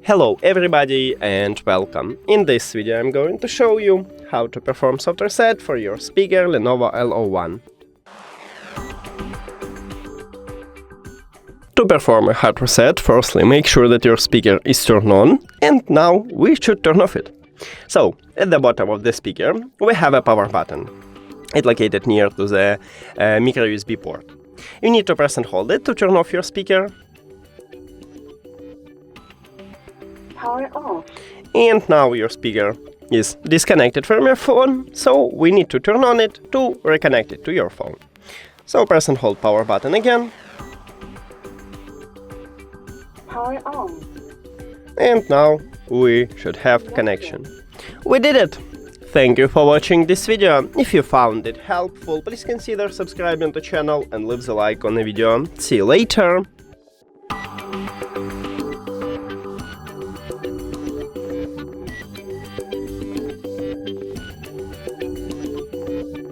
Hello everybody and welcome. In this video I'm going to show you how to perform soft reset for your speaker LENOVO L01. To perform a hard reset, firstly make sure that your speaker is turned on, and now we should turn off it. So, at the bottom of the speaker we have a power button. It's located near to the micro USB port. You need to press and hold it to turn off your speaker. Power off. And now your speaker is disconnected from your phone, so we need to turn on it to reconnect it to your phone. So press and hold power button again. Power on. And now we should have connection. We did it! Thank you for watching this video. If you found it helpful, please consider subscribing to the channel and leave the like on the video. See you later!